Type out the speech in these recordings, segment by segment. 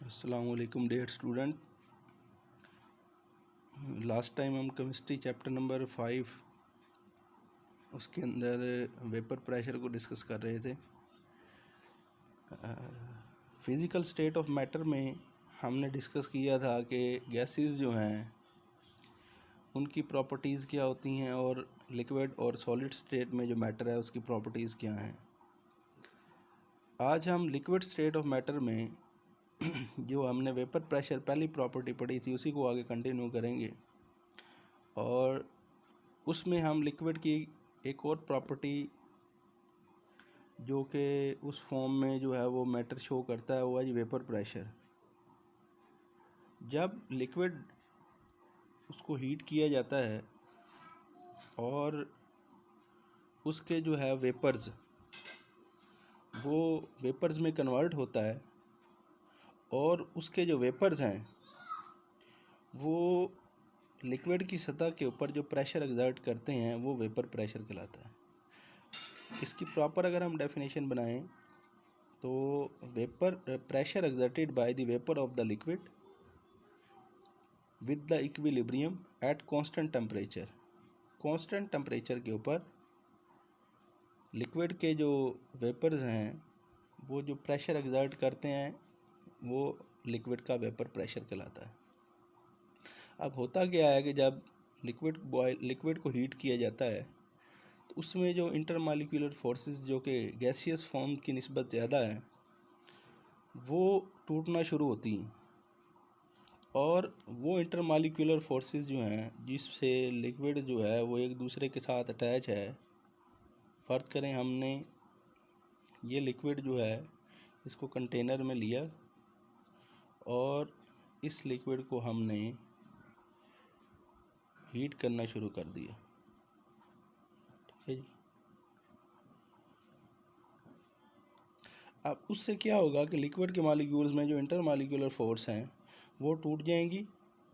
अस्सलाम वालेकुम dear student. Last time हम केमिस्ट्री चैप्टर नंबर 5 उसके अंदर वेपर प्रेशर को डिस्कस कर रहे थे। फिज़िकल स्टेट ऑफ मैटर में हमने डिस्कस किया था कि गैसेस जो हैं उनकी प्रॉपर्टीज़ क्या होती हैं और लिक्विड और सॉलिड स्टेट में जो मैटर है उसकी प्रॉपर्टीज़ क्या हैं। आज हम लिक्विड स्टेट ऑफ मैटर में जो हमने वेपर प्रेशर पहली प्रॉपर्टी पढ़ी थी उसी को आगे कंटिन्यू करेंगे और उसमें हम लिक्विड की एक और प्रॉपर्टी जो कि उस फॉर्म में जो है वो मैटर शो करता है वो है वेपर प्रेशर। जब लिक्विड उसको हीट किया जाता है और उसके जो है वेपर्स वो वेपर्स में कन्वर्ट होता है और उसके जो वेपर्स हैं वो लिक्विड की सतह के ऊपर जो प्रेशर एक्सर्ट करते हैं वो वेपर प्रेशर कहलाता है। इसकी प्रॉपर अगर हम डेफिनेशन बनाएं तो vapour pressure exerted by the vapour of the liquid with the equilibrium at constant temperature. Constant temperature के ऊपर लिक्विड के जो वेपर्स हैं वो जो प्रेशर एक्सर्ट करते हैं वो लिक्विड का वेपर प्रेशर कहलाता है। अब होता क्या है कि जब लिक्विड को हीट किया जाता है तो उसमें जो इंटरमॉलिक्यूलर फोर्सेस जो कि गैसियस फॉर्म की निस्बत ज़्यादा है वो टूटना शुरू होती हैं और वो इंटरमॉलिक्यूलर फोर्सेस जो हैं जिससे लिक्विड जो है वो एक दूसरे के साथ अटैच है। फ़र्ज़ करें हमने ये लिक्विड जो है इसको कंटेनर में लिया और इस लिक्विड को हमने हीट करना शुरू कर दिया, ठीक है जी। अब उससे क्या होगा कि लिक्विड के मॉलिक्यूल्स में जो इंटरमॉलिक्यूलर फोर्स हैं वो टूट जाएंगी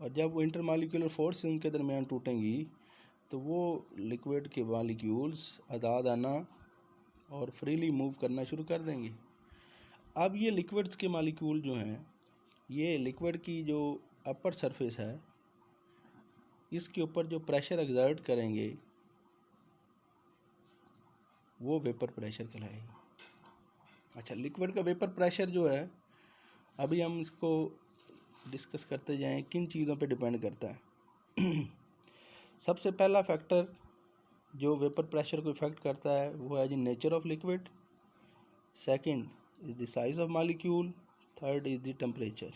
और जब वो इंटरमॉलिक्यूलर फोर्स उनके दरमियान टूटेंगी तो वो लिक्विड के मॉलिक्यूल्स आज़ाद आना और फ्रीली मूव करना शुरू कर देंगे। अब ये लिक्विड्स के मॉलिक्यूल जो हैं ये लिक्विड की जो अपर सरफेस है इसके ऊपर जो प्रेशर एक्सर्ट करेंगे वो वेपर प्रेशर कहलाएगा। अच्छा, लिक्विड का वेपर प्रेशर जो है अभी हम इसको डिस्कस करते जाएं किन चीज़ों पे डिपेंड करता है। सबसे पहला फैक्टर जो वेपर प्रेशर को इफेक्ट करता है वो है जी nature of liquid, second is the size of molecule, third is the temperature.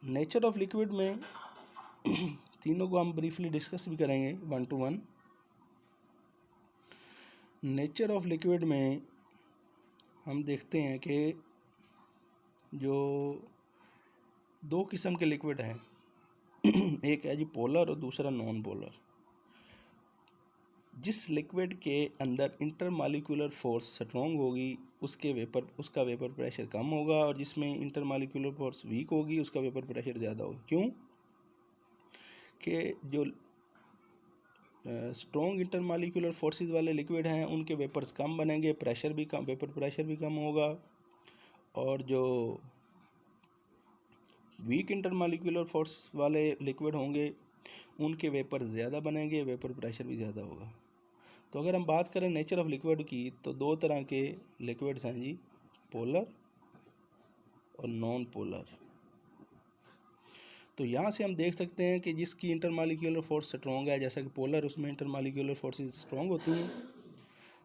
Nature of liquid में तीनों को हम ब्रीफली डिस्कस भी करेंगे one to one. Nature of liquid में हम देखते हैं कि जो दो किस्म के लिक्विड हैं एक है जी पोलर और दूसरा नॉन पोलर। जिस लिक्विड के अंदर इंटरमॉलिक्यूलर फोर्स स्ट्रॉन्ग होगी उसका वेपर प्रेशर कम होगा और जिसमें इंटरमॉलिक्यूलर फोर्स वीक होगी उसका वेपर प्रेशर ज़्यादा होगा। क्यों कि जो स्ट्रॉन्ग इंटरमॉलिक्यूलर फोर्सेस वाले लिक्विड हैं उनके वेपर्स कम बनेंगे, प्रेशर भी कम, वेपर प्रेशर भी कम होगा और जो वीक इंटरमॉलिक्यूलर फोर्स वाले लिक्विड होंगे उनके वेपर ज़्यादा बनेंगे, वेपर प्रेशर भी ज़्यादा होगा। तो अगर हम बात करें नेचर ऑफ लिक्विड की तो दो तरह के लिक्विड्स हैं जी, पोलर और नॉन पोलर। तो यहाँ से हम देख सकते हैं कि जिसकी इंटरमॉलिक्यूलर फोर्स स्ट्रॉन्ग है जैसा कि पोलर उसमें इंटरमॉलिक्यूलर फोर्सेस स्ट्रॉन्ग होती हैं,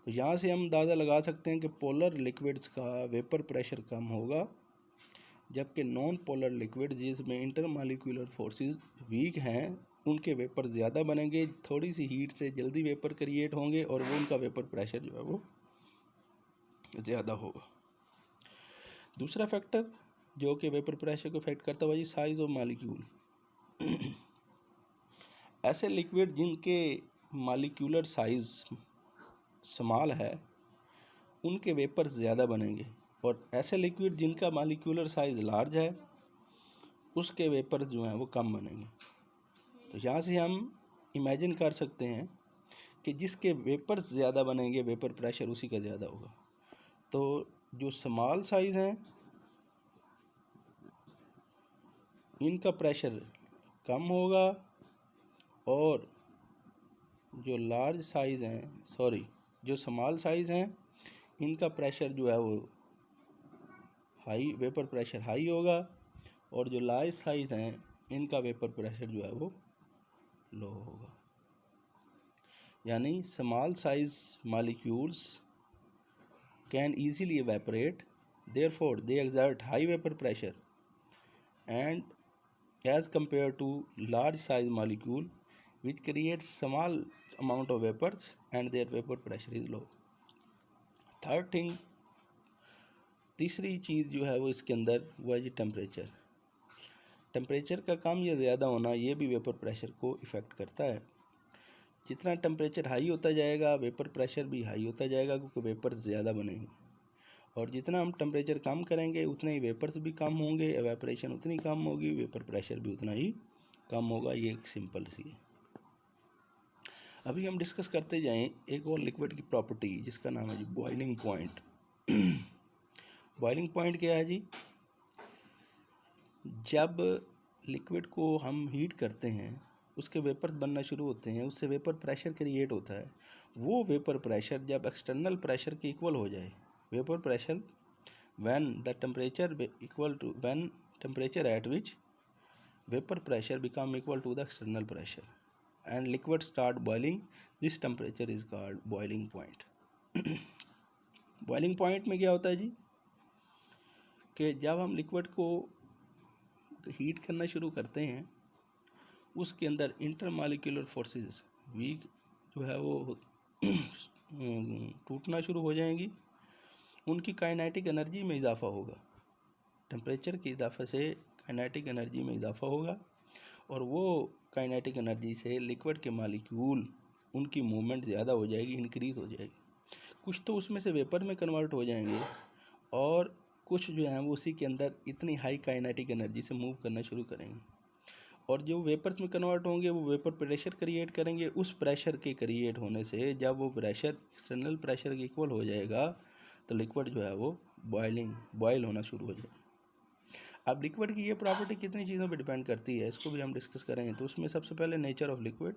तो यहाँ से हम अंदाज़ा लगा सकते हैं कि पोलर लिक्विड्स का वेपर प्रेशर कम होगा जबकि नॉन पोलर लिक्विड जिसमें इंटरमॉलिक्यूलर फोर्सेस वीक हैं उनके वेपर ज़्यादा बनेंगे, थोड़ी सी हीट से जल्दी वेपर क्रिएट होंगे और वो उनका वेपर प्रेशर जो है वो ज़्यादा होगा। दूसरा फैक्टर जो कि वेपर प्रेशर को इफेक्ट करता है जी साइज़ ऑफ मॉलिक्यूल। ऐसे लिक्विड जिनके मॉलिक्यूलर साइज़ स्मॉल है उनके वेपर ज़्यादा बनेंगे और ऐसे लिक्विड जिनका मॉलिक्यूलर साइज़ लार्ज है उसके वेपर जो हैं वो कम बनेंगे। तो यहाँ से हम इमेजिन कर सकते हैं कि जिसके वेपर ज़्यादा बनेंगे वेपर प्रेशर उसी का ज़्यादा होगा। तो जो स्मॉल साइज़ हैं इनका प्रेशर कम होगा और जो लार्ज साइज़ हैं जो स्मॉल साइज़ हैं इनका प्रेशर जो है वो हाई, वेपर प्रेशर हाई होगा, और जो लार्ज साइज़ हैं इनका वेपर प्रेशर जो है वो लो होगा। यानी small size molecules can easily evaporate, therefore they exert high vapor pressure and as compared to large size molecule which creates small amount of vapors and their vapor pressure is low. Third thing, तीसरी चीज़ जो है वो इसके अंदर वो है जी temperature. Temperature का कम या ज़्यादा होना ये भी वेपर प्रेशर को इफ़ेक्ट करता है। जितना टेम्परेचर हाई होता जाएगा वेपर प्रेशर भी हाई होता जाएगा, क्योंकि वेपर्स ज़्यादा बनेंगे, और जितना हम टेम्परेचर कम करेंगे उतने ही वेपर्स भी कम होंगे, एवेपोरेशन उतनी कम होगी, वेपर प्रेशर भी उतना ही कम होगा। ये एक सिंपल सी है। अभी हम डिस्कस करते जाएं एक और लिक्विड की प्रॉपर्टी जिसका नाम है जी बॉइलिंग पॉइंट। बॉइलिंग पॉइंट क्या है जी? जब लिक्विड को हम हीट करते हैं उसके वेपर्स बनना शुरू होते हैं, उससे वेपर प्रेशर क्रिएट होता है। वो वेपर प्रेशर जब एक्सटर्नल प्रेशर के इक्वल हो जाए, vapour pressure when the temperature equal to when temperature at which vapor pressure become equal to the external pressure and liquid start boiling, this temperature is called boiling point. Boiling point में क्या होता है जी कि जब हम liquid को heat करना शुरू करते हैं उसके अंदर इंटरमॉलिक्यूलर फोर्सेस वीक जो है वो टूटना शुरू हो जाएंगी, उनकी काइनेटिक एनर्जी में इजाफा होगा। टेम्परेचर के इजाफे से काइनेटिक एनर्जी में इजाफा होगा, और वो काइनेटिक एनर्जी से लिक्विड के मॉलिक्यूल उनकी मूवमेंट ज़्यादा हो जाएगी, इंक्रीज़ हो जाएगी। कुछ तो उसमें से वेपर में कन्वर्ट हो जाएंगे और कुछ जो हैं वो उसी के अंदर इतनी हाई काइनेटिक एनर्जी से मूव करना शुरू करेंगे, और जो वेपर्स में कन्वर्ट होंगे वो वेपर प्रेशर क्रिएट करेंगे। उस प्रेशर के क्रिएट होने से जब वो प्रेशर एक्सटर्नल प्रेशर के इक्वल हो जाएगा तो लिक्विड जो है वो बॉयल होना शुरू हो जाएगा। अब लिक्विड की ये प्रॉपर्टी कितनी चीज़ों पे डिपेंड करती है इसको भी हम डिस्कस करेंगे। तो उसमें सबसे पहले nature of liquid,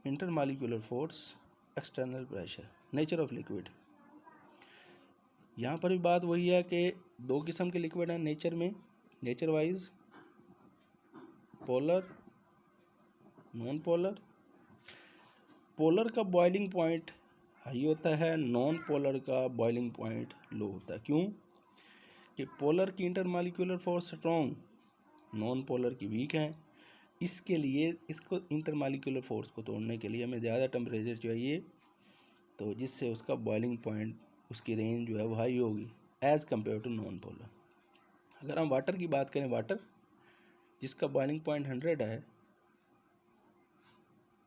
intermolecular force, external pressure. Nature of liquid, यहाँ पर भी बात वही है कि दो किस्म के लिक्विड हैं नेचर में, nature wise, polar, non polar. Polar का बॉइलिंग पॉइंट हाई होता है, नॉन पोलर का बॉइलिंग पॉइंट लो होता है। क्यों? कि पोलर की intermolecular force strong, non polar की वीक है। इसके लिए इसको इंटरमॉलिक्यूलर फोर्स को तोड़ने के लिए हमें ज़्यादा टेम्परेचर चाहिए, तो जिससे उसका बॉइलिंग पॉइंट, उसकी रेंज जो है वो हाई होगी as compare to non polar. अगर हम वाटर की बात करें, वाटर जिसका बॉइलिंग पॉइंट 100 है,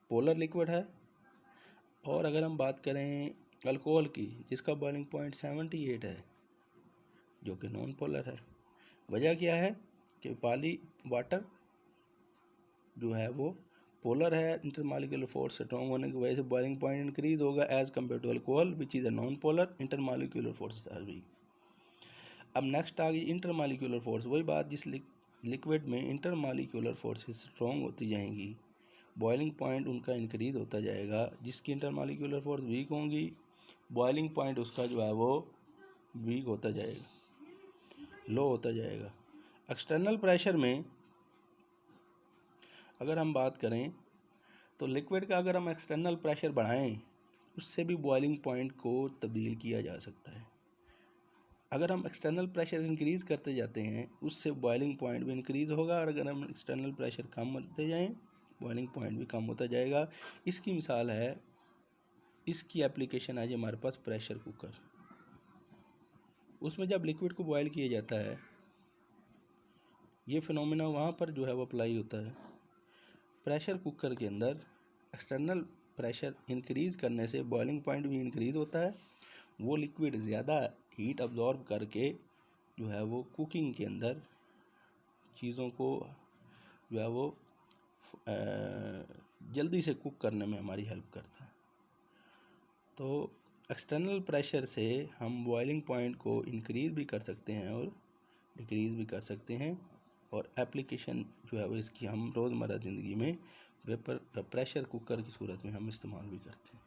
पोलर लिक्विड है। और अगर हम बात करें अल्कोहल की जिसका बॉइलिंग पॉइंट 78 है, जो कि नॉन पोलर है। वजह क्या है कि वाटर जो है वो पोलर है, इंटरमॉलिक्यूलर फोर्स स्ट्रॉन्ग होने की वजह से बॉइलिंग पॉइंट इंक्रीज होगा as compare to alcohol which is a non polar, intermolecular forces are weak. अब नेक्स्ट आ गई इंटरमॉलिक्यूलर फोर्स। वही बात, जिस लिक्विड में इंटरमॉलिक्यूलर फोर्सेस स्ट्रॉन्ग होती जाएंगी, बॉइलिंग पॉइंट उनका इंक्रीज होता जाएगा। जिसकी इंटरमॉलिक्यूलर फोर्स वीक होंगी, बॉइलिंग पॉइंट उसका जो है वो वीक होता जाएगा, लो होता जाएगा। एक्सटर्नल प्रेशर में अगर हम बात करें तो लिक्विड का अगर हम एक्सटर्नल प्रेशर बढ़ाएं उससे भी बॉइलिंग पॉइंट को तब्दील किया जा सकता है। अगर हम एक्सटर्नल प्रेशर इंक्रीज़ करते जाते हैं उससे बॉइलिंग पॉइंट भी इंक्रीज़ होगा, और अगर हम एक्सटर्नल प्रेशर कम करते जाएं बॉइलिंग पॉइंट भी कम होता जाएगा। इसकी मिसाल है, इसकी एप्लीकेशन है जी हमारे पास प्रेशर कुकर। उसमें जब लिक्विड को बॉयल किया जाता है, ये फिनोमेना वहाँ पर जो है वो अप्लाई होता है। प्रेशर कुकर के अंदर एक्सटर्नल प्रेशर इंक्रीज़ करने से बॉइलिंग पॉइंट भी इंक्रीज़ होता है। वो लिक्विड ज़्यादा हीट अब्जॉर्ब करके जो है वो कुकिंग के अंदर चीज़ों को जो है वो जल्दी से कुक करने में हमारी हेल्प करता है। तो एक्सटर्नल प्रेशर से हम बॉइलिंग पॉइंट को इंक्रीज़ भी कर सकते हैं और डिक्रीज़ भी कर सकते हैं। और एप्लीकेशन जो है वो इसकी हम रोज़मर्रा ज़िंदगी में वेपर प्रेशर कुकर की सूरत में हम इस्तेमाल भी करते हैं।